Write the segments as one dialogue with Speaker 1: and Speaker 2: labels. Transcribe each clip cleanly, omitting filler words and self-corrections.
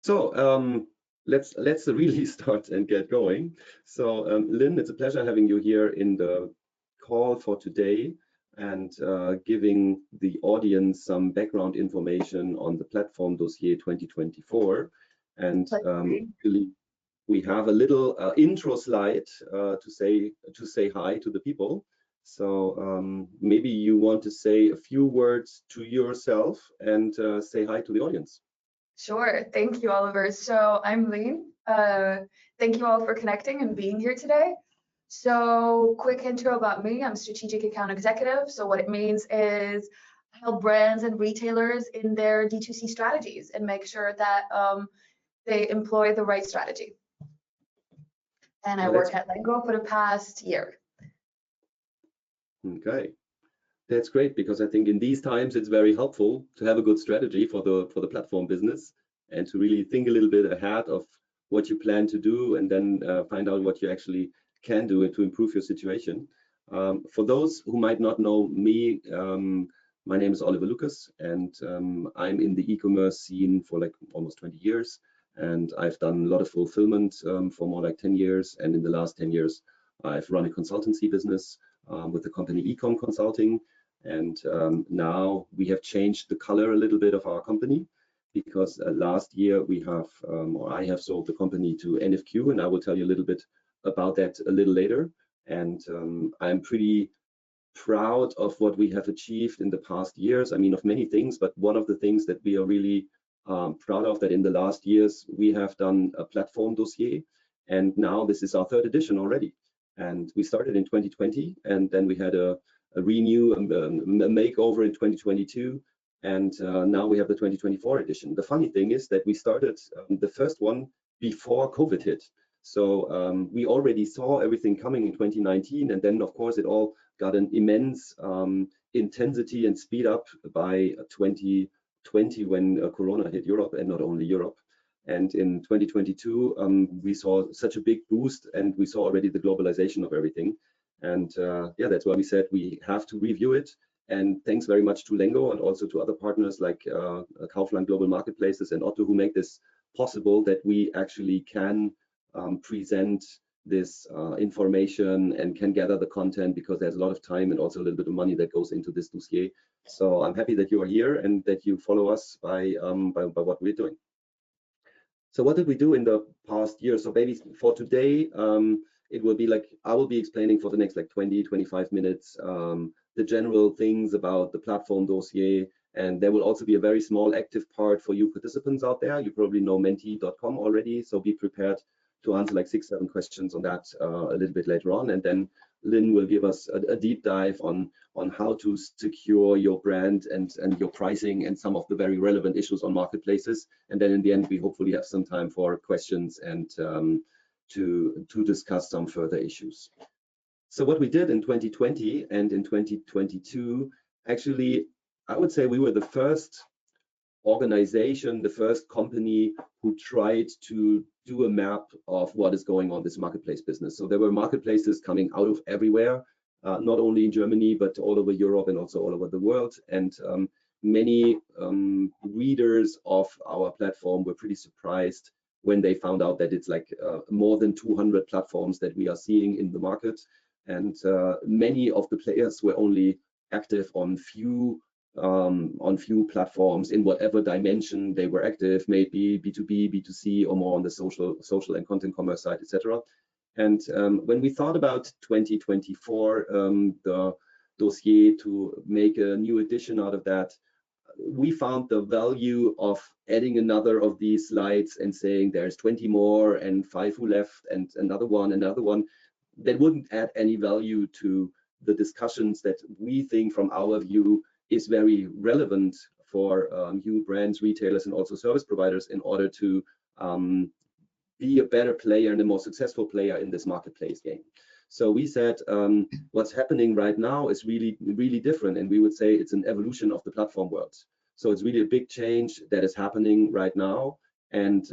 Speaker 1: So let's really start and get going. So Lynn, it's a pleasure having you here in the call for today and giving the audience some background information on the Plattform Dossier 2024. And really, we have a little intro slide to say hi to the people. So maybe you want to say a few words to yourself and say hi to the audience.
Speaker 2: Sure. Thank you, Oliver. So I'm Lynn. Thank you all for connecting and being here today. So quick intro about me. I'm strategic account executive. So what it means is I help brands and retailers in their D2C strategies and make sure that they employ the right strategy. And I work at Lengow for the past year.
Speaker 1: Okay. That's great, because I think in these times it's very helpful to have a good strategy for the platform business and to really think a little bit ahead of what you plan to do and then find out what you actually can do to improve your situation. For those who might not know me, my name is Oliver Lucas, and I'm in the e-commerce scene for like almost 20 years, and I've done a lot of fulfillment for more like 10 years, and in the last 10 years I've run a consultancy business with the company Ecom Consulting. And now we have changed the color a little bit of our company, because last year we have, or I have sold the company to NFQ, and I will tell you a little bit about that a little later. And I'm pretty proud of what we have achieved in the past years. I mean, of many things, but one of the things that we are really proud of, that in the last years we have done a Plattform Dossier, and now this is our 3rd edition already. And we started in 2020, and then we had a renew, a makeover in 2022, and now we have the 2024 edition. The funny thing is that we started the first one before COVID hit. So we already saw everything coming in 2019, and then of course it all got an immense intensity and speed up by 2020 when Corona hit Europe, and not only Europe. And in 2022, we saw such a big boost, and we saw already the globalization of everything. And yeah, that's why we said we have to review it. And thanks very much to Lengow and also to other partners like Kaufland Global Marketplaces and Otto, who make this possible, that we actually can present this information and can gather the content, because there's a lot of time and also a little bit of money that goes into this dossier. So I'm happy that you are here and that you follow us by what we're doing. So what did we do in the past year? So maybe for today, it will be like, I will be explaining for the next like 20-25 minutes the general things about the Plattform Dossier, and there will also be a very small active part for you participants out there. You probably know menti.com already, so be prepared to answer like 6-7 questions on that a little bit later on, and then Lynn will give us a deep dive on how to secure your brand and your pricing and some of the very relevant issues on marketplaces. And then in the end, we hopefully have some time for questions and to discuss some further issues. So what we did in 2020 and in 2022, actually, I would say we were the first organization, the first company who tried to do a map of what is going on in this marketplace business. So there were marketplaces coming out of everywhere, not only in Germany, but all over Europe and also all over the world. And many readers of our platform were pretty surprised when they found out that it's like more than 200 platforms that we are seeing in the market. And many of the players were only active on few platforms in whatever dimension they were active, maybe B2B, B2C, or more on the social and content commerce side, etc. And when we thought about 2024, the dossier, to make a new edition out of that, we found the value of adding another of these slides and saying there's 20 more and 5 who left and another one, that wouldn't add any value to the discussions that we think from our view is very relevant for new brands, retailers, and also service providers in order to be a better player and a more successful player in this marketplace game. So we said what's happening right now is really, really different, and we would say it's an evolution of the platform world. So it's really a big change that is happening right now, and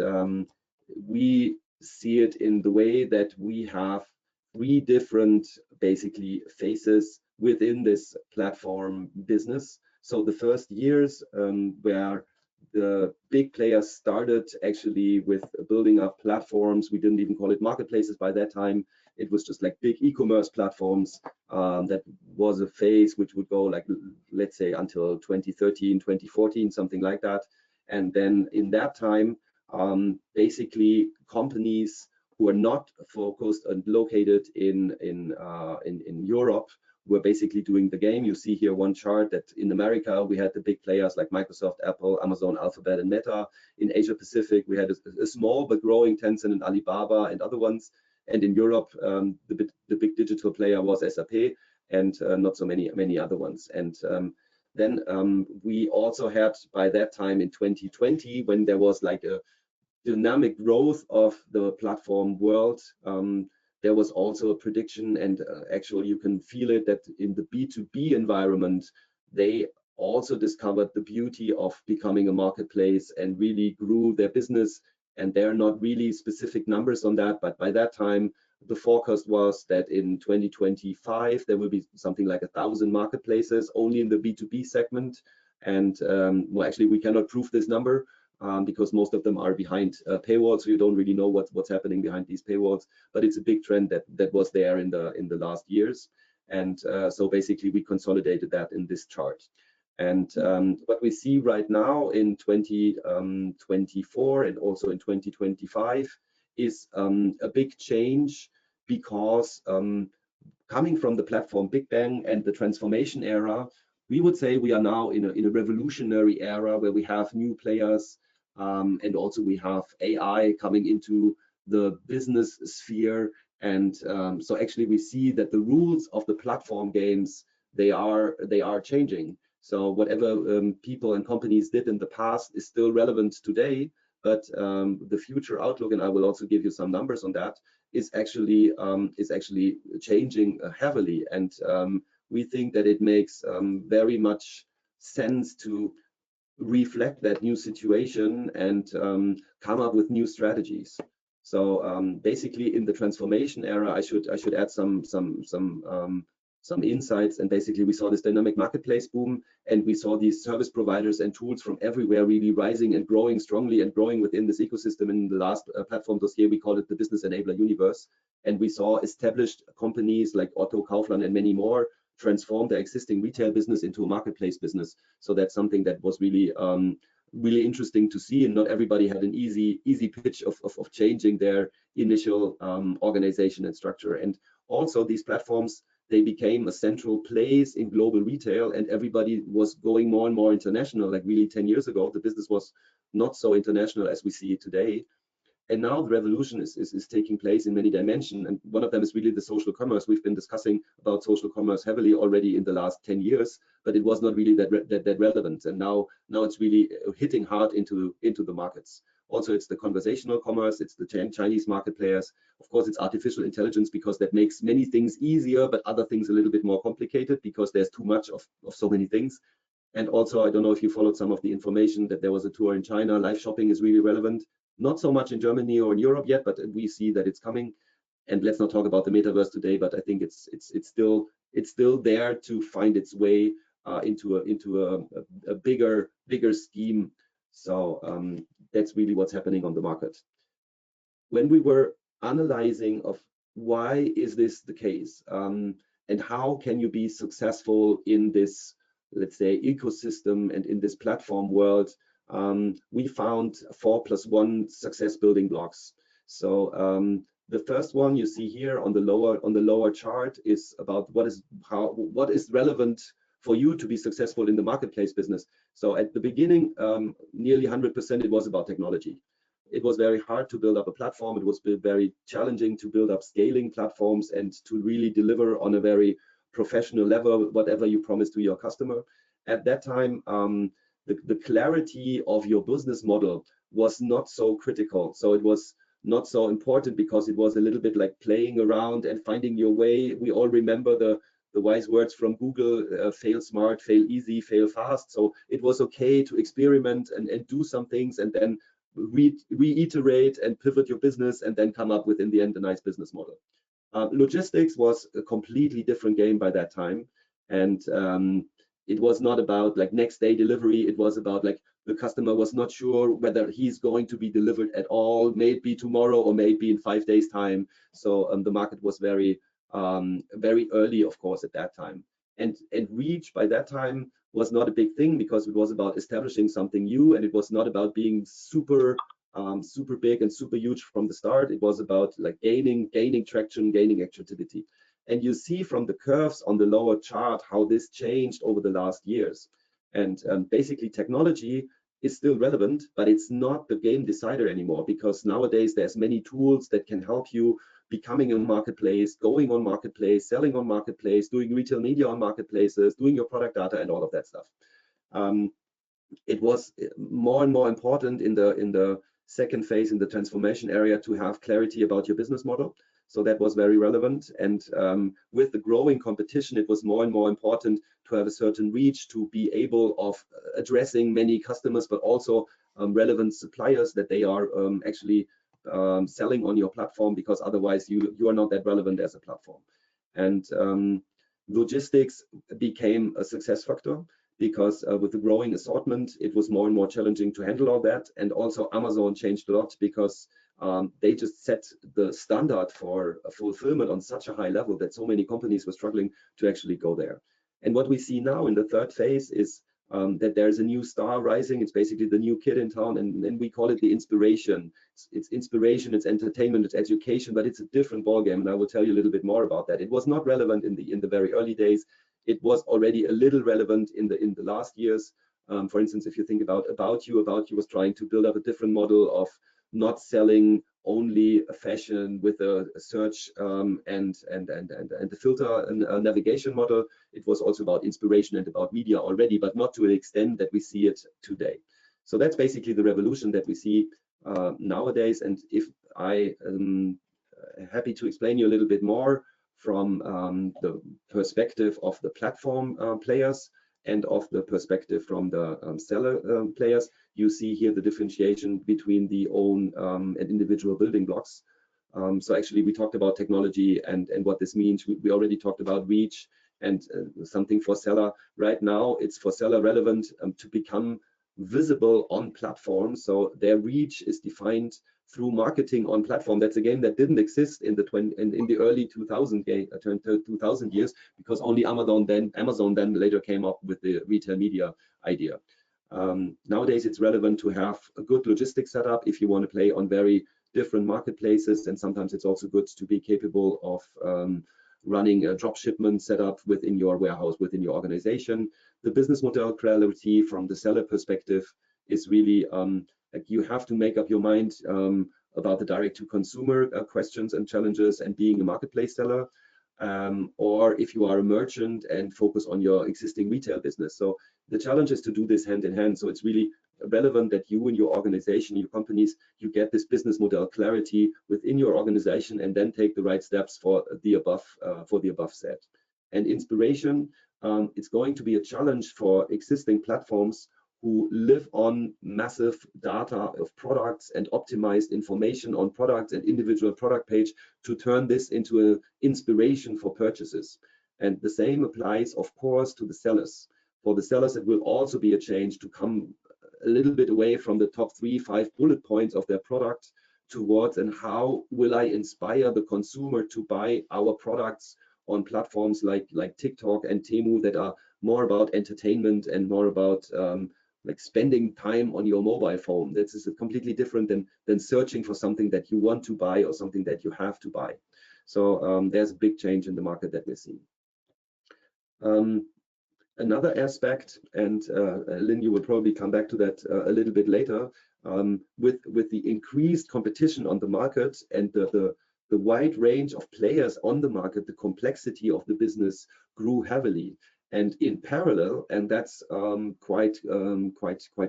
Speaker 1: we see it in the way that we have 3 different basically phases within this platform business. So the first years were the big players started actually with building up platforms. We didn't even call it marketplaces by that time. It was just like big e-commerce platforms. That was a phase which would go like, let's say, until 2013, 2014, something like that. And then in that time, basically companies who are not focused and located in Europe were basically doing the game. You see here one chart that in America we had the big players like Microsoft, Apple, Amazon, Alphabet, and Meta. In Asia Pacific we had a small but growing Tencent and Alibaba and other ones. And in Europe the big digital player was SAP, and not so many other ones. And then we also had by that time in 2020, when there was like a dynamic growth of the platform world, there was also a prediction, and actually you can feel it, that in the B2B environment, they also discovered the beauty of becoming a marketplace and really grew their business. And there are not really specific numbers on that, but by that time, the forecast was that in 2025, there will be something like 1,000 marketplaces only in the B2B segment. And well, actually, we cannot prove this number, because most of them are behind paywalls, so you don't really know what's happening behind these paywalls. But it's a big trend that was there in the last years, and so basically we consolidated that in this chart. And what we see right now in 2024 and also in 2025 is a big change, because coming from the platform Big Bang and the transformation era, we would say we are now in a revolutionary era where we have new players. And also we have AI coming into the business sphere, and so actually we see that the rules of the platform games, they are changing. So whatever people and companies did in the past is still relevant today, but the future outlook, and I will also give you some numbers on that, is actually changing heavily. And we think that it makes very much sense to reflect that new situation and come up with new strategies. So basically in the transformation era, I should add some insights. And basically we saw this dynamic marketplace boom, and we saw these service providers and tools from everywhere really rising and growing strongly and growing within this ecosystem. In the last platform dossier, we called it the business enabler universe. And we saw established companies like Otto, Kaufland, and many more transform their existing retail business into a marketplace business. So that's something that was really really interesting to see, and not everybody had an easy pitch of changing their initial organization and structure. And also these platforms, they became a central place in global retail, and everybody was going more and more international. Like really 10 years ago, the business was not so international as we see it today. And now the revolution is taking place in many dimensions, and one of them is really the social commerce. We've been discussing about social commerce heavily already in the last 10 years, but it was not really that relevant. And now it's really hitting hard into the markets. Also, it's the conversational commerce, it's the Chinese market players. Of course, it's artificial intelligence, because that makes many things easier, but other things a little bit more complicated, because there's too much of so many things. And also, I don't know if you followed some of the information that there was a tour in China. Live shopping is really relevant. Not so much in Germany or in Europe yet, but we see that it's coming. And let's not talk about the metaverse today, but I think it's still there to find its way into a bigger scheme. So that's really what's happening on the market. When we were analyzing of why is this the case, and how can you be successful in this, let's say, ecosystem and in this platform world, we found 4+1 success building blocks. So the first one you see here on the lower chart is about what is relevant for you to be successful in the marketplace business. So at the beginning, nearly 100% it was about technology. It was very hard to build up a platform. It was very challenging to build up scaling platforms and to really deliver on a very professional level whatever you promise to your customer. At that time, the clarity of your business model was not so critical. So it was not so important, because it was a little bit like playing around and finding your way. We all remember the wise words from Google, fail smart, fail easy, fail fast. So it was okay to experiment and do some things, and then reiterate and pivot your business, and then come up with, in the end, a nice business model. Logistics was a completely different game by that time. And it was not about like next day delivery. It was about like the customer was not sure whether he's going to be delivered at all, maybe tomorrow or maybe in 5 days time. So the market was very early, of course, at that time. And reach by that time was not a big thing, because it was about establishing something new, and it was not about being super big and super huge from the start. It was about like gaining traction, gaining activity. And you see from the curves on the lower chart how this changed over the last years. And basically technology is still relevant, but it's not the game decider anymore, because nowadays there's many tools that can help you becoming a marketplace, going on marketplace, selling on marketplace, doing retail media on marketplaces, doing your product data and all of that stuff. It was more and more important in the second phase in the transformation area to have clarity about your business model. So that was very relevant. And with the growing competition, it was more and more important to have a certain reach, to be able of addressing many customers, but also relevant suppliers that they are actually selling on your platform, because otherwise you are not that relevant as a platform. And logistics became a success factor, because with the growing assortment, it was more and more challenging to handle all that. And also Amazon changed a lot, because they just set the standard for fulfillment on such a high level that so many companies were struggling to actually go there. And what we see now in the third phase is that there's a new star rising. It's basically the new kid in town, and we call it the inspiration. It's inspiration, it's entertainment, it's education, but it's a different ballgame, and I will tell you a little bit more about that. It was not relevant in the very early days. It was already a little relevant in the last years. For instance, if you think about you was trying to build up a different model of not selling only a fashion with a search and the filter and a navigation model. It was also about inspiration and about media already, but not to an extent that we see it today. So that's basically the revolution that we see nowadays. And if I am happy to explain you a little bit more from the perspective of the platform players and of the perspective from the seller players, you see here the differentiation between the own and individual building blocks. So actually we talked about technology and what this means. We already talked about reach and something for seller. Right now it's for seller relevant to become visible on platforms. So their reach is defined through marketing on platform. That's a game that didn't exist in the early 2000 years, because only Amazon then later came up with the retail media idea. Nowadays it's relevant to have a good logistics setup if you want to play on very different marketplaces, and sometimes it's also good to be capable of running a drop shipment setup within your warehouse, within your organization. The business model clarity from the seller perspective is really like you have to make up your mind about the direct-to-consumer questions and challenges and being a marketplace seller, or if you are a merchant and focus on your existing retail business. So the challenge is to do this hand in hand. So it's really relevant that you and your organization, your companies, you get this business model clarity within your organization and then take the right steps for the above set. And inspiration, it's going to be a challenge for existing platforms who live on massive data of products and optimized information on products and individual product page to turn this into an inspiration for purchases. And the same applies, of course, to the sellers. For the sellers, it will also be a change to come a little bit away from the top 3-5 bullet points of their product towards, and how will I inspire the consumer to buy our products on platforms like TikTok and Temu that are more about entertainment and more about like spending time on your mobile phone. This is completely different than searching for something that you want to buy or something that you have to buy. So there's a big change in the market that we're seeing. Another aspect, and Lynn, you will probably come back to that a little bit later, with the increased competition on the market and the wide range of players on the market, the complexity of the business grew heavily. And in parallel, and that's quite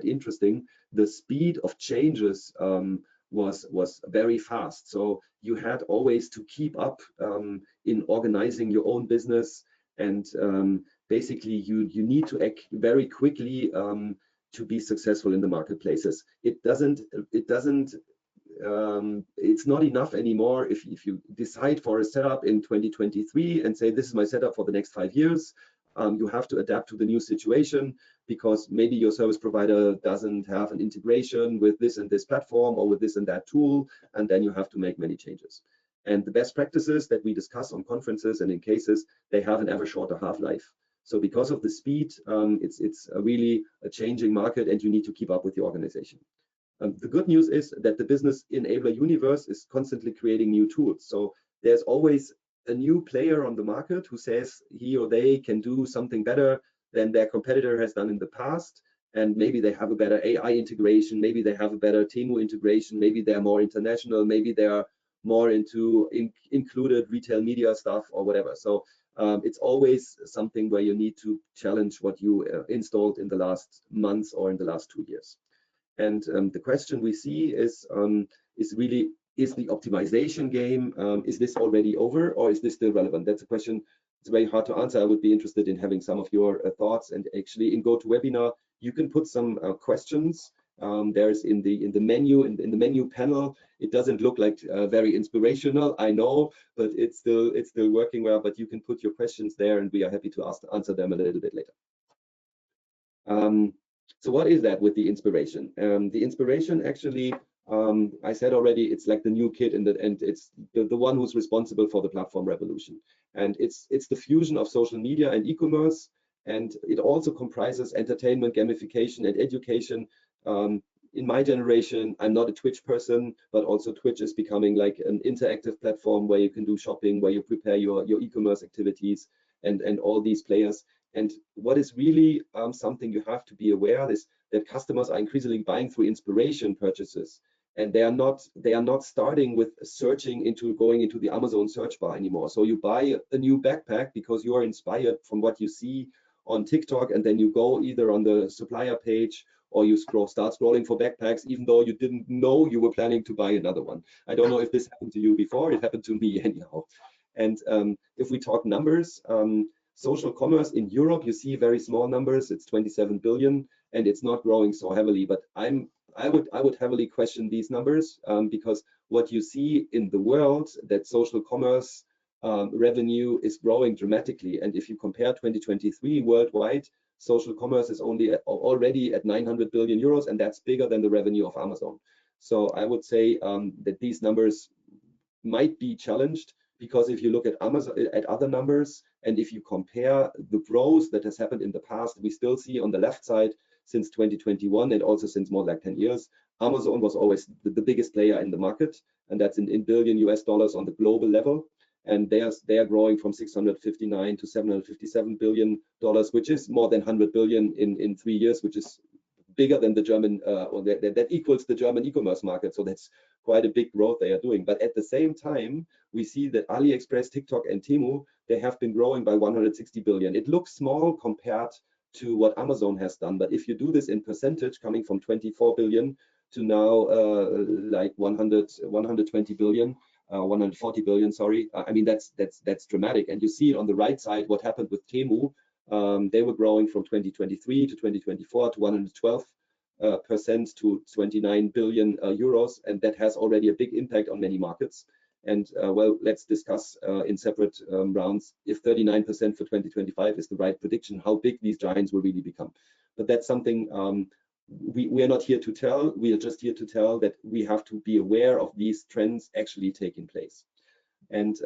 Speaker 1: interesting, the speed of changes was very fast. So you had always to keep up in organizing your own business, and basically you need to act very quickly to be successful in the marketplaces. It's not enough anymore if you decide for a setup in 2023 and say this is my setup for the next 5 years. You have to adapt to the new situation because maybe your service provider doesn't have an integration with this and this platform or with this and that tool, and then you have to make many changes. And the best practices that we discuss on conferences and in cases, they have an ever shorter half-life. So because of the speed, it's really a changing market and you need to keep up with the organization. The good news is that the business enabler universe is constantly creating new tools. So there's always a new player on the market who says he or they can do something better than their competitor has done in the past. And maybe they have a better AI integration, maybe they have a better Temu integration, maybe they're more international, maybe they're more into included retail media stuff or whatever. So it's always something where you need to challenge what you installed in the last months or in the last 2 years. And the question we see is really, is the optimization game, is this already over or is this still relevant? That's a question. It's very hard to answer. I would be interested in having some of your thoughts. And actually in GoToWebinar, you can put some questions. There's in the menu, in the menu panel. It doesn't look like very inspirational, I know, but it's still working well. But you can put your questions there, and we are happy to answer them a little bit later. So what is that with the inspiration? The inspiration actually, I said already, it's like the new kid and it's the one who's responsible for the platform revolution. And it's the fusion of social media and e-commerce, and it also comprises entertainment, gamification, and education. In my generation, I'm not a Twitch person, but also Twitch is becoming like an interactive platform where you can do shopping, where you prepare your e-commerce activities, and all these players. And what is really something you have to be aware is that customers are increasingly buying through inspiration purchases, and they are not starting with searching into going into the Amazon search bar anymore. So you buy a new backpack because you are inspired from what you see on TikTok, and then you go either on the supplier page or you start scrolling for backpacks, even though you didn't know you were planning to buy another one. I don't know if this happened to you before. It happened to me anyhow. And if we talk numbers, social commerce in Europe, you see very small numbers. It's 27 billion, and it's not growing so heavily. But I would heavily question these numbers because what you see in the world, that social commerce revenue is growing dramatically. And if you compare 2023 worldwide, social commerce is already at 900 billion euros, and that's bigger than the revenue of Amazon. So I would say that these numbers might be challenged, because if you look at Amazon, at other numbers, and if you compare the growth that has happened in the past, we still see on the left side since 2021 and also since more like 10 years, Amazon was always the biggest player in the market, and that's in billion US dollars on the global level. And they are growing from 659 to 757 billion dollars, which is more than 100 billion in 3 years, which is bigger than the German, or that equals the German e-commerce market. So that's quite a big growth they are doing. But at the same time, we see that AliExpress, TikTok, and Temu, they have been growing by 160 billion. It looks small compared to what Amazon has done, but if you do this in percentage, coming from 24 billion to now like 120 billion, 140 billion, sorry. I mean, that's dramatic. And you see it on the right side, what happened with Temu. They were growing from 2023 to 2024 to 112% to 29 billion euros, and that has already a big impact on many markets. And well, let's discuss in separate rounds if 39% for 2025 is the right prediction, how big these giants will really become. But that's something we are not here to tell. We are just here to tell that we have to be aware of these trends actually taking place. And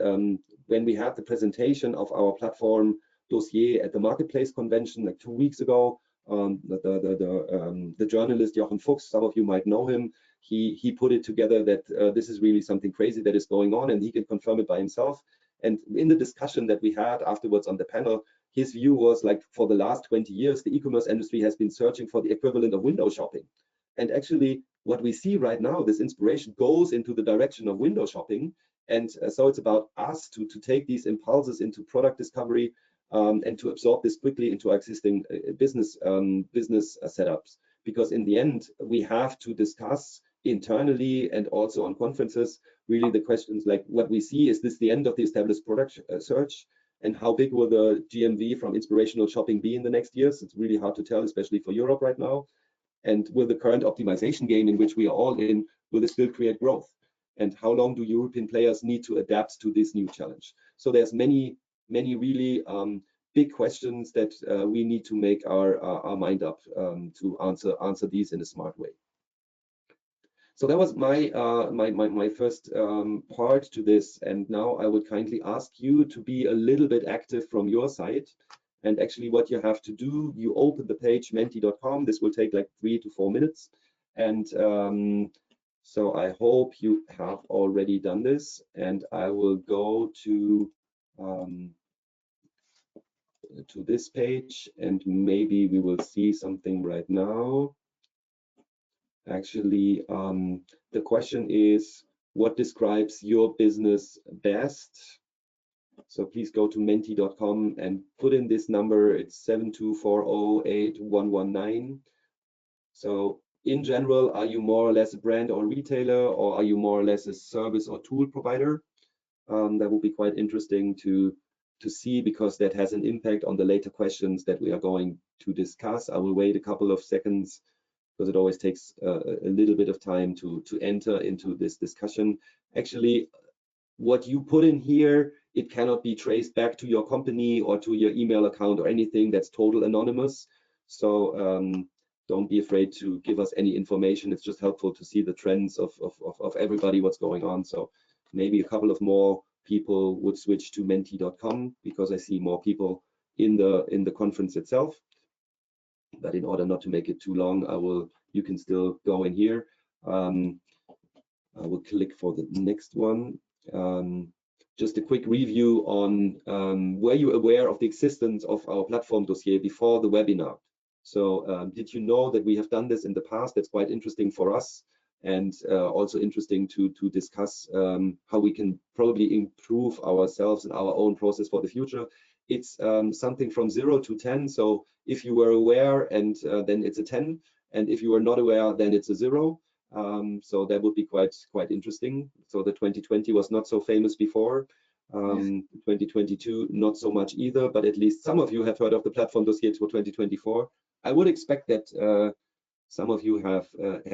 Speaker 1: when we had the presentation of our platform dossier at the Marketplace convention like 2 weeks ago, the journalist Jochen Fuchs, some of you might know him, he put it together that this is really something crazy that is going on, and he can confirm it by himself. And in the discussion that we had afterwards on the panel, his view was like, for the last 20 years, the e-commerce industry has been searching for the equivalent of window shopping. And actually, what we see right now, this inspiration goes into the direction of window shopping. And so it's about us to take these impulses into product discovery and to absorb this quickly into our existing business setups. Because in the end, we have to discuss internally and also on conferences really the questions like what we see, is this the end of the established product search? And how big will the GMV from inspirational shopping be in the next years? It's really hard to tell, especially for Europe right now. And will the current optimization game in which we are all in, will it still create growth? And how long do European players need to adapt to this new challenge? So there's many really big questions that we need to make our mind up to answer these in a smart way. So that was my my first part to this, and now I would kindly ask you to be a little bit active from your side. And actually, what you have to do, you open the page menti.com. This will take like 3 to 4 minutes, and so I hope you have already done this. And I will go to this page, and maybe we will see something right now. Actually, the question is, what describes your business best? So please go to menti.com and put in this number. It's 724081119. So in general, are you more or less a brand or retailer, or are you more or less a service or tool provider? That would be quite interesting to see, because that has an impact on the later questions that we are going to discuss. I will wait a couple of seconds, because it always takes a little bit of time to enter into this discussion. Actually, what you put in here, it cannot be traced back to your company or to your email account or anything. That's total anonymous. So don't be afraid to give us any information. It's just helpful to see the trends of everybody, what's going on. So maybe a couple of more people would switch to menti.com, because I see more people in the conference itself. But in order not to make it too long, you can still go in here. I will click for the next one. Just a quick review on, were you aware of the existence of our platform dossier before the webinar? So did you know that we have done this in the past? That's quite interesting for us, and also interesting to discuss how we can probably improve ourselves and our own process for the future. It's something from 0 to 10. So if you were aware, and then it's a 10, and if you were not aware, then it's a 0. So that would be quite interesting. So the 2020 was not so famous before. 2022 not so much either, but at least some of you have heard of the platform dossier for 2024. I would expect that some of you have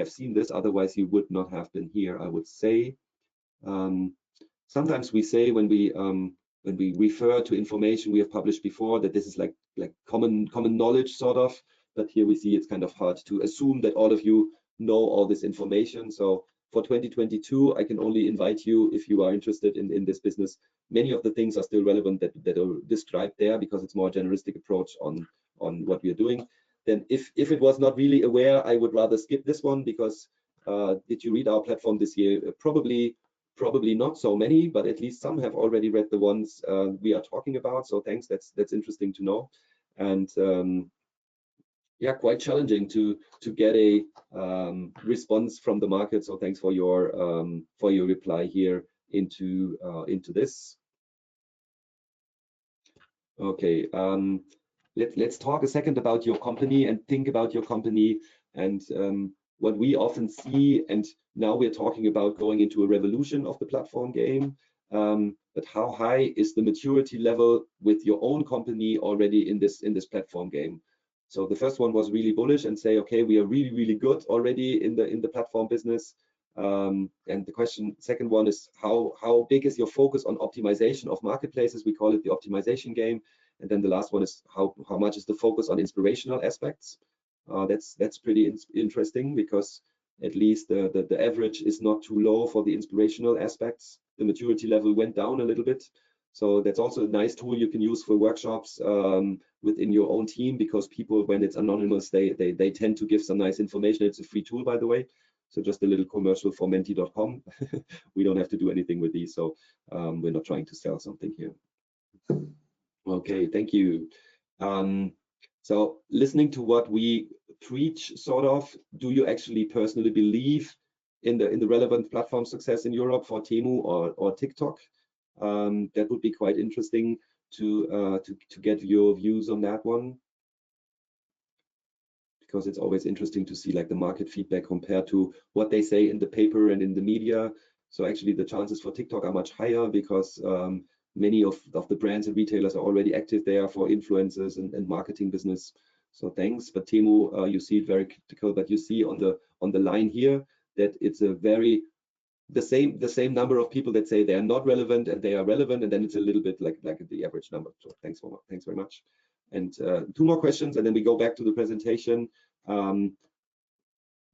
Speaker 1: seen this, otherwise you would not have been here, I would say. Sometimes we say when we refer to information we have published before that this is like common knowledge sort of, but here we see it's kind of hard to assume that all of you know all this information. So for 2022, I can only invite you, if you are interested in this business. Many of the things are still relevant that are described there, because it's more generalistic approach on what we are doing. Then if it was not really aware, I would rather skip this one, because did you read our platform this year? Probably not so many, but at least some have already read the ones we are talking about. So thanks, that's interesting to know. And yeah, quite challenging to get a response from the market. So thanks for your reply here into this. Okay, let's talk a second about your company and think about your company and what we often see. And now we're talking about going into a revolution of the platform game. But how high is the maturity level with your own company already in this platform game? So the first one was really bullish and say, okay, we are really good already in the platform business. And the second one is how big is your focus on optimization of marketplaces? We call it the optimization game. And then the last one is how much is the focus on inspirational aspects? That's pretty interesting, because at least the average is not too low for the inspirational aspects. The maturity level went down a little bit. So that's also a nice tool you can use for workshops within your own team, because people, when it's anonymous, they tend to give some nice information. It's a free tool, by the way. So just a little commercial for menti.com. We don't have to do anything with these. So we're not trying to sell something here. Okay, thank you. So listening to what we preach, sort of, do you actually personally believe in the relevant platform success in Europe for Temu or TikTok? That would be quite interesting to get your views on that one, because it's always interesting to see like the market feedback compared to what they say in the paper and in the media. So actually the chances for TikTok are much higher, because many of the brands and retailers are already active there for influencers and marketing business. So thanks. But Temu, you see it very critical, but you see on the line here that it's a very the same number of people that say they are not relevant and they are relevant, and then it's a little bit like the average number. So thanks very much. And 2 more questions, and then we go back to the presentation.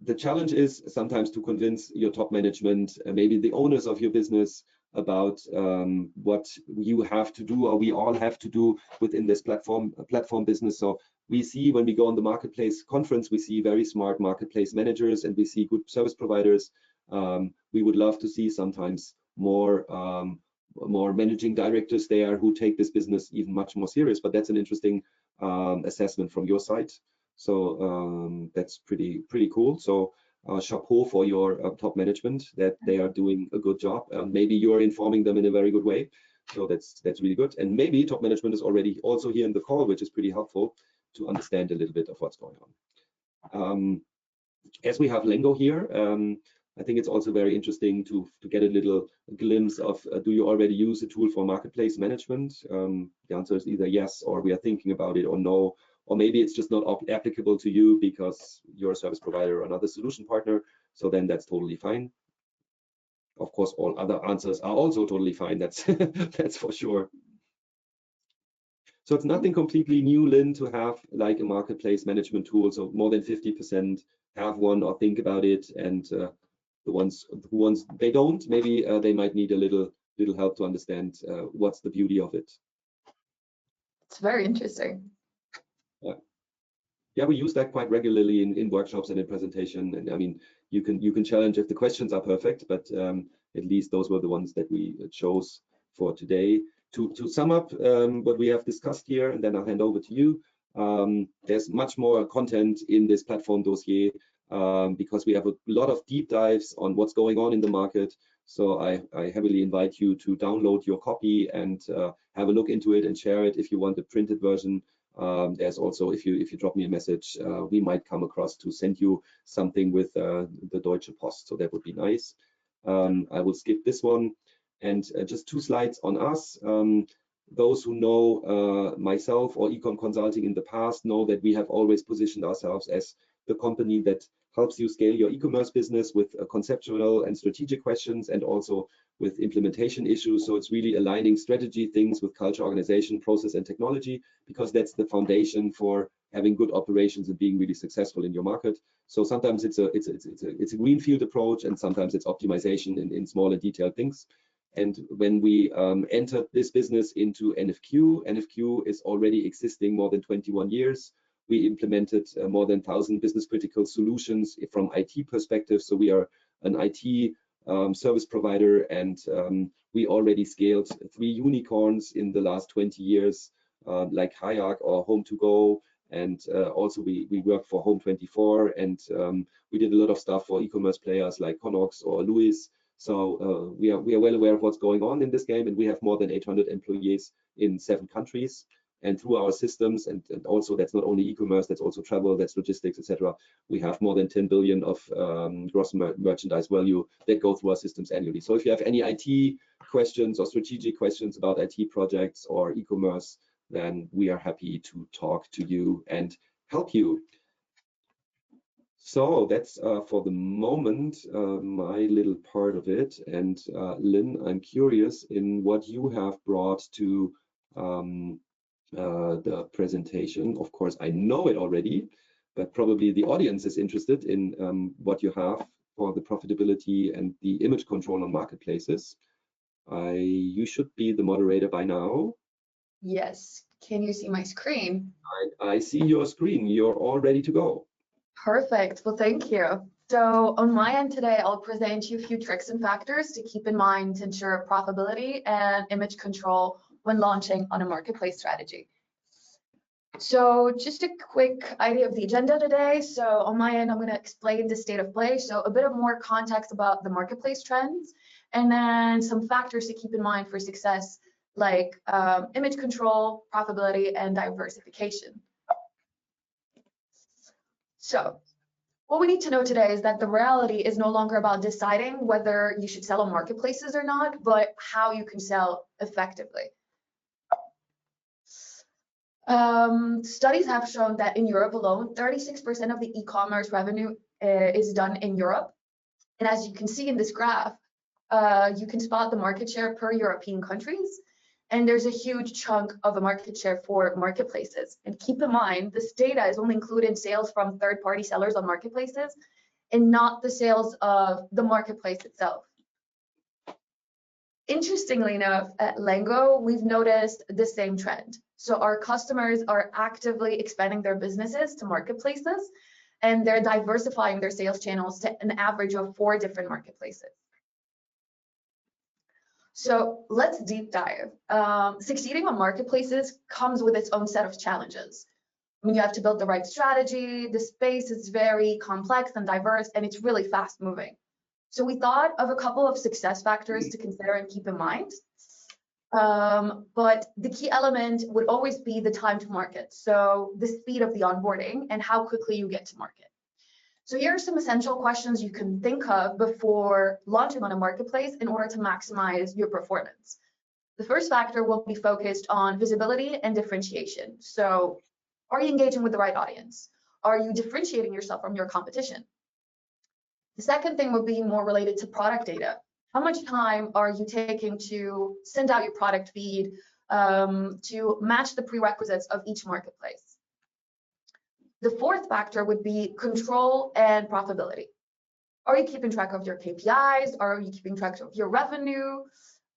Speaker 1: The challenge is sometimes to convince your top management, maybe the owners of your business, about what you have to do, or we all have to do within this platform business. So we see, when we go on the marketplace conference, we see very smart marketplace managers and we see good service providers. We would love to see sometimes more managing directors there who take this business even much more serious, but that's an interesting assessment from your side. So that's pretty cool. So chapeau for your top management, that they are doing a good job. Maybe you're informing them in a very good way. So that's really good. And maybe top management is already also here in the call, which is pretty helpful to understand a little bit of what's going on. As we have Lengow here, I think it's also very interesting to get a little glimpse of, do you already use a tool for marketplace management? The answer is either yes, or we are thinking about it, or no. Or maybe it's just not applicable to you because you're a service provider or another solution partner. So then that's totally fine. Of course, all other answers are also totally fine. That's that's for sure. So it's nothing completely new, Lynn, to have like a marketplace management tool. So more than 50% have one or think about it, and the ones who they don't, maybe they might need a little help to understand what's the beauty of it.
Speaker 2: It's very interesting.
Speaker 1: Yeah, we use that quite regularly in workshops and in presentation. And I mean, you can challenge if the questions are perfect, but at least those were the ones that we chose for today. To sum up what we have discussed here, and then I'll hand over to you. There's much more content in this platform dossier because we have a lot of deep dives on what's going on in the market. So I heavily invite you to download your copy and have a look into it and share it if you want the printed version. There's also, if you drop me a message, we might come across to send you something with the Deutsche Post, so that would be nice. I will skip this one, and just 2 slides on us. Those who know myself or Ecom Consulting in the past know that we have always positioned ourselves as the company that helps you scale your e-commerce business with conceptual and strategic questions, and also with implementation issues. So it's really aligning strategy things with culture, organization, process, and technology, because that's the foundation for having good operations and being really successful in your market. So sometimes it's a greenfield approach, and sometimes it's optimization in small and detailed things. And when we entered this business into NFQ is already existing more than 21 years. We implemented more than 1,000 business critical solutions from IT perspective. So we are an IT service provider, and we already scaled 3 unicorns in the last 20 years, like Hayak or Home2Go. And also we work for Home24, and we did a lot of stuff for e-commerce players like Connox or Louis. So we are well aware of what's going on in this game, and we have more than 800 employees in 7 countries. And through our systems, and also that's not only e-commerce, that's also travel, that's logistics, etc. We have more than 10 billion of gross merchandise value that go through our systems annually. So if you have any IT questions or strategic questions about IT projects or e-commerce, then we are happy to talk to you and help you. So that's for the moment my little part of it. And Lynn, I'm curious in what you have brought to the presentation. Of course, I know it already, but probably the audience is interested in what you have for the profitability and the image control on marketplaces. You should be the moderator by now.
Speaker 2: Yes. Can you see my screen?
Speaker 1: I see your screen. You're all ready to go.
Speaker 2: Perfect. Well, thank you. So on my end today, I'll present you a few tricks and factors to keep in mind to ensure profitability and image control when launching on a marketplace strategy. So just a quick idea of the agenda today. So on my end, I'm going to explain the state of play. So a bit of more context about the marketplace trends, and then some factors to keep in mind for success, like image control, profitability, and diversification. So what we need to know today is that the reality is no longer about deciding whether you should sell on marketplaces or not, but how you can sell effectively. Studies have shown that in Europe alone, 36% of the e-commerce revenue is done in Europe. And as you can see in this graph, you can spot the market share per European countries. And there's a huge chunk of a market share for marketplaces. And keep in mind, this data is only including sales from third-party sellers on marketplaces and not the sales of the marketplace itself. Interestingly enough, at Lengow, we've noticed the same trend. So our customers are actively expanding their businesses to marketplaces, and they're diversifying their sales channels to an average of 4 different marketplaces. So let's deep dive. Succeeding on marketplaces comes with its own set of challenges. I mean, you have to build the right strategy. The space is very complex and diverse, and it's really fast moving. So we thought of a couple of success factors to consider and keep in mind. But the key element would always be the time to market. So the speed of the onboarding and how quickly you get to market. So here are some essential questions you can think of before launching on a marketplace in order to maximize your performance. The first factor will be focused on visibility and differentiation. So are you engaging with the right audience? Are you differentiating yourself from your competition? The second thing would be more related to product data. How much time are you taking to send out your product feed to match the prerequisites of each marketplace? The fourth factor would be control and profitability. Are you keeping track of your KPIs? Are you keeping track of your revenue?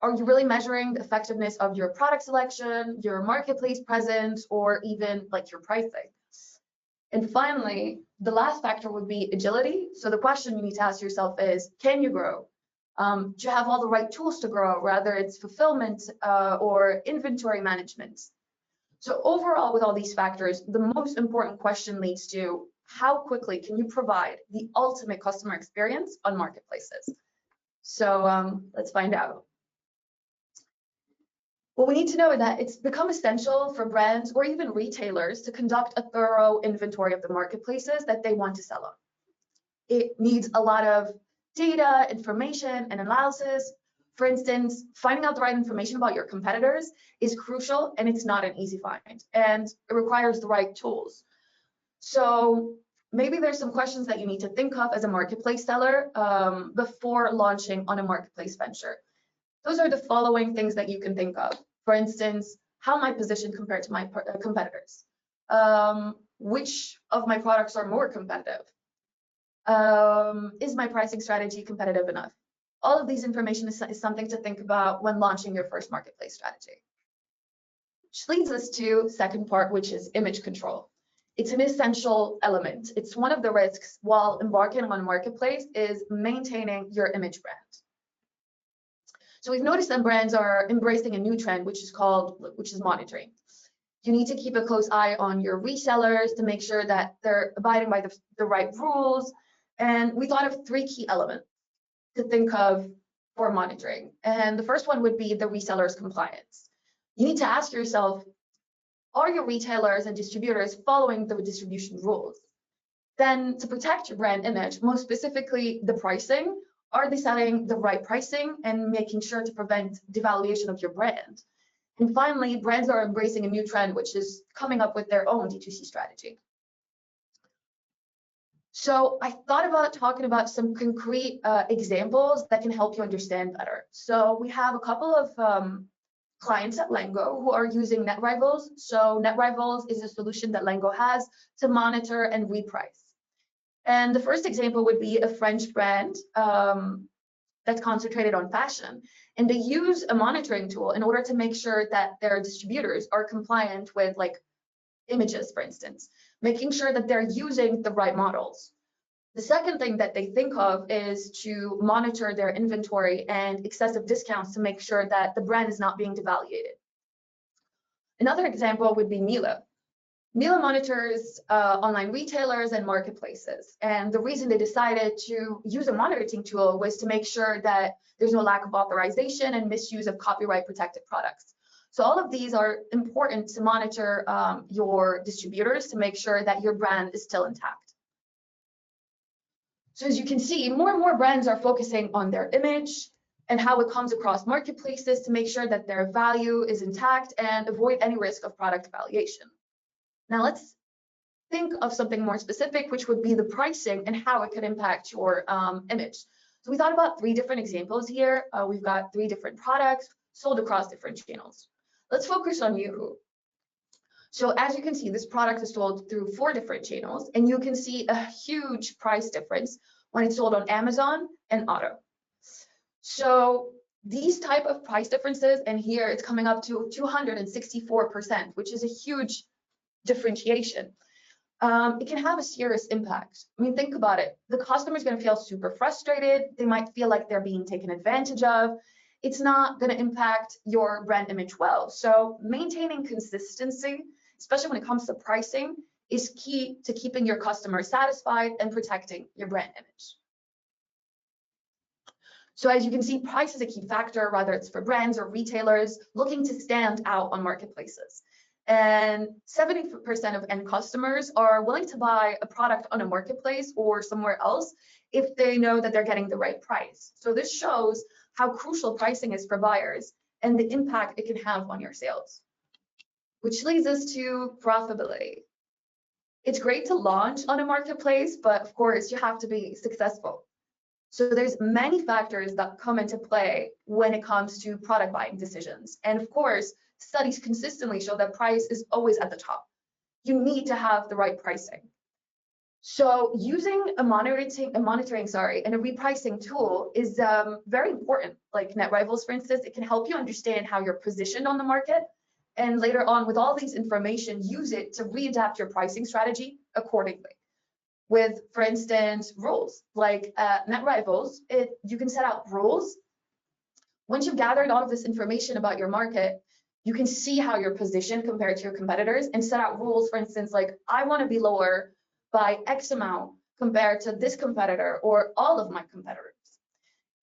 Speaker 2: Are you really measuring the effectiveness of your product selection, your marketplace presence, or even like your pricing? And finally, the last factor would be agility. So the question you need to ask yourself is, can you grow? Do you have all the right tools to grow, whether it's fulfillment or inventory management? So overall, with all these factors, the most important question leads to how quickly can you provide the ultimate customer experience on marketplaces? So let's find out. Well, we need to know that it's become essential for brands or even retailers to conduct a thorough inventory of the marketplaces that they want to sell on. It needs a lot of data, information, and analysis. For instance, finding out the right information about your competitors is crucial, and it's not an easy find, and it requires the right tools. So maybe there's some questions that you need to think of as a marketplace seller before launching on a marketplace venture. Those are the following things that you can think of. For instance, how am I positioned compared to my competitors? Which of my products are more competitive? Is my pricing strategy competitive enough? All of these information is something to think about when launching your first marketplace strategy. Which leads us to second part, which is image control. It's an essential element. It's one of the risks while embarking on a marketplace is maintaining your image brand. So we've noticed that brands are embracing a new trend, which is monitoring. You need to keep a close eye on your resellers to make sure that they're abiding by the right rules. And we thought of 3 key elements to think of for monitoring. And the first one would be the reseller's compliance. You need to ask yourself, are your retailers and distributors following the distribution rules? Then to protect your brand image, most specifically the pricing, are they setting the right pricing and making sure to prevent devaluation of your brand? And finally, brands are embracing a new trend, which is coming up with their own D2C strategy. So I thought about talking about some concrete examples that can help you understand better. So we have a couple of clients at Lengow who are using NetRivals. So NetRivals is a solution that Lengow has to monitor and reprice. And the first example would be a French brand that's concentrated on fashion. And they use a monitoring tool in order to make sure that their distributors are compliant with like images, for instance, making sure that they're using the right models. The second thing that they think of is to monitor their inventory and excessive discounts to make sure that the brand is not being devalued. Another example would be Miele. Miele monitors online retailers and marketplaces. And the reason they decided to use a monitoring tool was to make sure that there's no lack of authorization and misuse of copyright protected products. So all of these are important to monitor your distributors to make sure that your brand is still intact. So as you can see, more and more brands are focusing on their image and how it comes across marketplaces to make sure that their value is intact and avoid any risk of product devaluation. Now let's think of something more specific, which would be the pricing and how it could impact your image. So we thought about 3 different examples here. We've got 3 different products sold across different channels. Let's focus on Yoo-hoo. So as you can see, this product is sold through 4 different channels, and you can see a huge price difference when it's sold on Amazon and Otto. So these type of price differences, and here it's coming up to 264%, which is a huge differentiation. It can have a serious impact. I mean, think about it. The customer is going to feel super frustrated. They might feel like they're being taken advantage of. It's not going to impact your brand image well. So maintaining consistency, especially when it comes to pricing, is key to keeping your customer satisfied and protecting your brand image. So as you can see, price is a key factor, whether it's for brands or retailers looking to stand out on marketplaces. And 70% of end customers are willing to buy a product on a marketplace or somewhere else if they know that they're getting the right price. So this shows how crucial pricing is for buyers and the impact it can have on your sales. Which leads us to profitability. It's great to launch on a marketplace, but of course you have to be successful. So there's many factors that come into play when it comes to product buying decisions. And of course, studies consistently show that price is always at the top. You need to have the right pricing. So using a monitoring and a repricing tool is very important. Like NetRivals, for instance, it can help you understand how you're positioned on the market. And later on, with all these information, use it to readapt your pricing strategy accordingly. With, for instance, rules like NetRivals, you can set out rules. Once you've gathered all of this information about your market, you can see how you're positioned compared to your competitors and set out rules, for instance, like I want to be lower by X amount compared to this competitor or all of my competitors.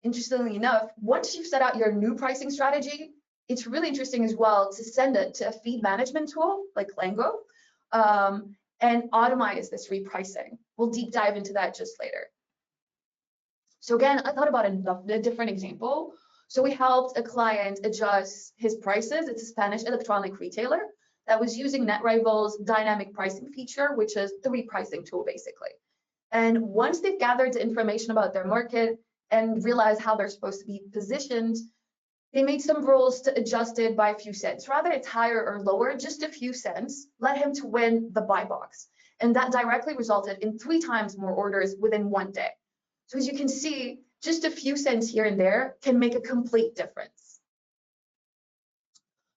Speaker 2: Interestingly enough, once you've set out your new pricing strategy, it's really interesting as well to send it to a feed management tool like Lengow and automate this repricing. We'll deep dive into that just later. So again, I thought about a different example. So we helped a client adjust his prices. It's a Spanish electronic retailer that was using NetRivals' dynamic pricing feature, which is the repricing tool basically. And once they've gathered the information about their market and realized how they're supposed to be positioned, they made some rules to adjust it by a few cents. Rather it's higher or lower, just a few cents led him to win the buy box. And that directly resulted in 3 times more orders within 1 day. So as you can see, just a few cents here and there can make a complete difference.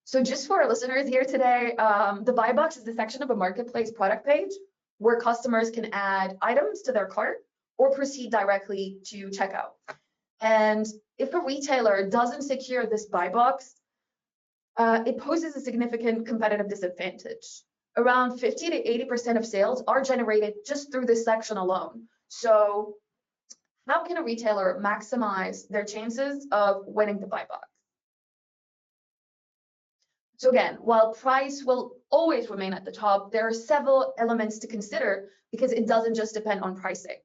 Speaker 2: So just for our listeners here today, the buy box is the section of a marketplace product page where customers can add items to their cart or proceed directly to checkout. And if a retailer doesn't secure this buy box, it poses a significant competitive disadvantage. Around 50 to 80% of sales are generated just through this section alone. So how can a retailer maximize their chances of winning the buy box? So again, while price will always remain at the top, there are several elements to consider because it doesn't just depend on pricing.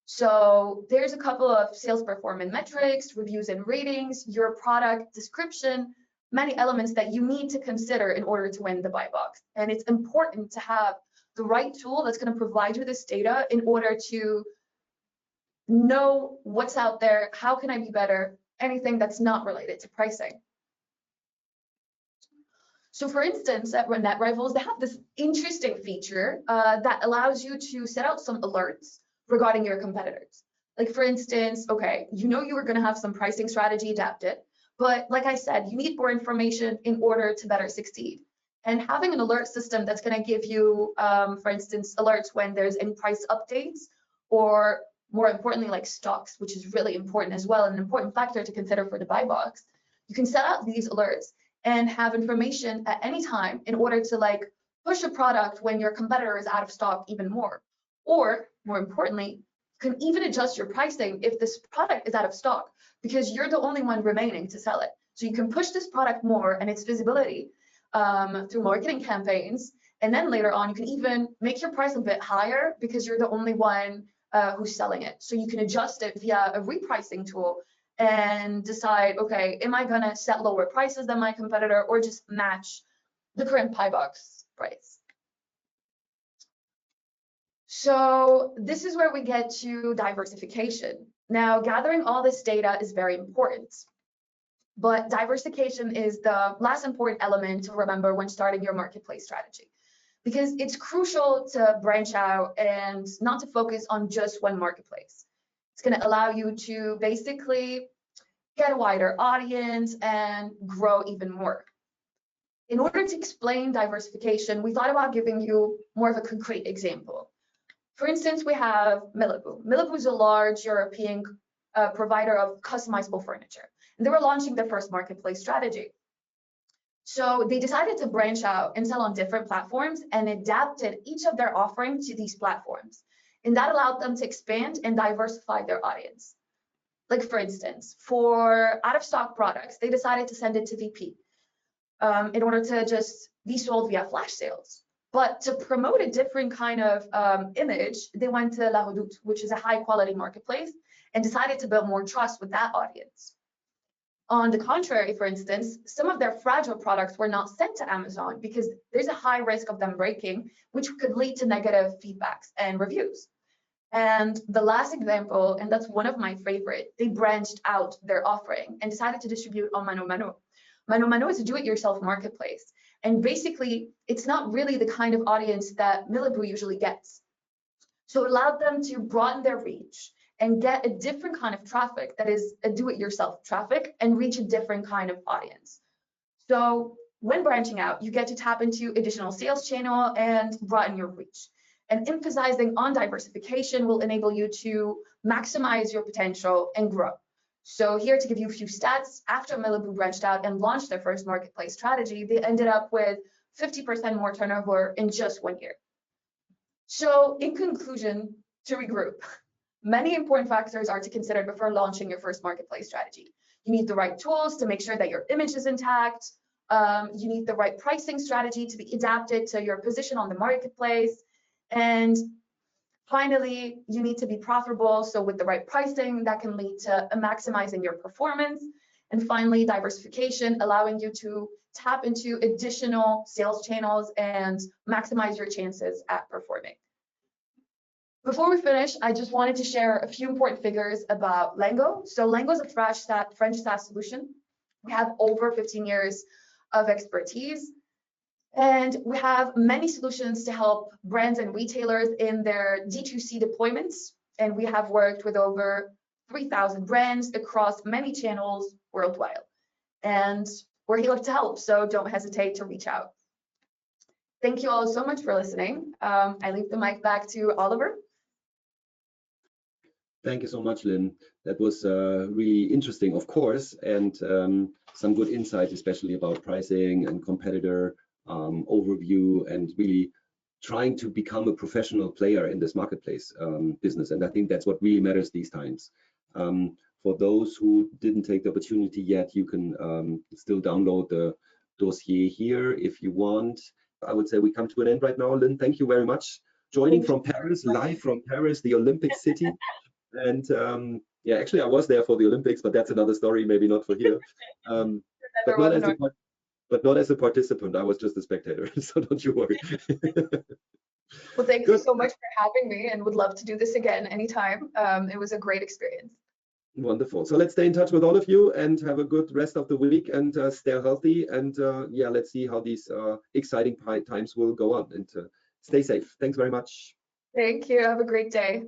Speaker 2: So there's a couple of sales performance metrics, reviews and ratings, your product description, many elements that you need to consider in order to win the buy box. And it's important to have the right tool that's going to provide you this data in order to know what's out there, how can I be better, anything that's not related to pricing. So for instance, at NetRivals, they have this interesting feature that allows you to set out some alerts regarding your competitors. Like for instance, okay, you know you were going to have some pricing strategy adapted, but like I said, you need more information in order to better succeed. And having an alert system that's going to give you, for instance, alerts when there's any price updates, or more importantly, like stocks, which is really important as well, an important factor to consider for the buy box. You can set out these alerts and have information at any time in order to like push a product when your competitor is out of stock even more. Or more importantly, you can even adjust your pricing if this product is out of stock because you're the only one remaining to sell it. So you can push this product more and its visibility through marketing campaigns. And then later on, you can even make your price a bit higher because you're the only one who's selling it. So you can adjust it via a repricing tool and decide, okay, am I gonna set lower prices than my competitor or just match the current buy box price? So this is where we get to diversification. Now, gathering all this data is very important, but diversification is the last important element to remember when starting your marketplace strategy, because it's crucial to branch out and not to focus on just one marketplace. It's going to allow you to basically get a wider audience and grow even more. In order to explain diversification, we thought about giving you more of a concrete example. For instance, we have Malibu. Malibu is a large European provider of customizable furniture, and they were launching their first marketplace strategy. So they decided to branch out and sell on different platforms and adapted each of their offerings to these platforms. And that allowed them to expand and diversify their audience. Like for instance, for out-of-stock products, they decided to send it to VP in order to just be sold via flash sales. But to promote a different kind of image, they went to La Redoute, which is a high-quality marketplace, and decided to build more trust with that audience. On the contrary, for instance, some of their fragile products were not sent to Amazon because there's a high risk of them breaking, which could lead to negative feedbacks and reviews. And the last example, and that's one of my favorite, they branched out their offering and decided to distribute on Mano Mano. Mano Mano is a do-it-yourself marketplace. And basically, it's not really the kind of audience that Malibu usually gets. So it allowed them to broaden their reach and get a different kind of traffic that is a do-it-yourself traffic and reach a different kind of audience. So when branching out, you get to tap into additional sales channel and broaden your reach. And emphasizing on diversification will enable you to maximize your potential and grow. So here to give you a few stats, after Malibu branched out and launched their first marketplace strategy, they ended up with 50% more turnover in just 1 year. So in conclusion, to regroup, many important factors are to consider before launching your first marketplace strategy. You need the right tools to make sure that your image is intact. You need the right pricing strategy to be adapted to your position on the marketplace. And finally, you need to be profitable. So with the right pricing, that can lead to maximizing your performance. And finally, diversification, allowing you to tap into additional sales channels and maximize your chances at performing. Before we finish, I just wanted to share a few important figures about Lengow. So Lengow is a French SaaS solution. We have over 15 years of expertise. And we have many solutions to help brands and retailers in their D2C deployments. And we have worked with over 3,000 brands across many channels worldwide. And we're here to help, so don't hesitate to reach out. Thank you all so much for listening. I leave the mic back to Oliver.
Speaker 1: Thank you so much, Lynn. That was really interesting, of course, and some good insight, especially about pricing and competitor overview, and really trying to become a professional player in this marketplace business. And I think that's what really matters these times. For those who didn't take the opportunity yet, you can still download the dossier here if you want. I would say we come to an end right now. Lynn, thank you very much. Joining from Paris, live from Paris, the Olympic city. And yeah, actually I was there for the Olympics, but that's another story, maybe not for here. But not as a participant. I was just a spectator, so don't you worry.
Speaker 2: Well, thank you so much for having me, and would love to do this again anytime. It was a great experience.
Speaker 1: Wonderful. So let's stay in touch with all of you and have a good rest of the week, and stay healthy. And yeah, let's see how these exciting times will go on, and stay safe. Thanks very much.
Speaker 2: Thank you. Have a great day.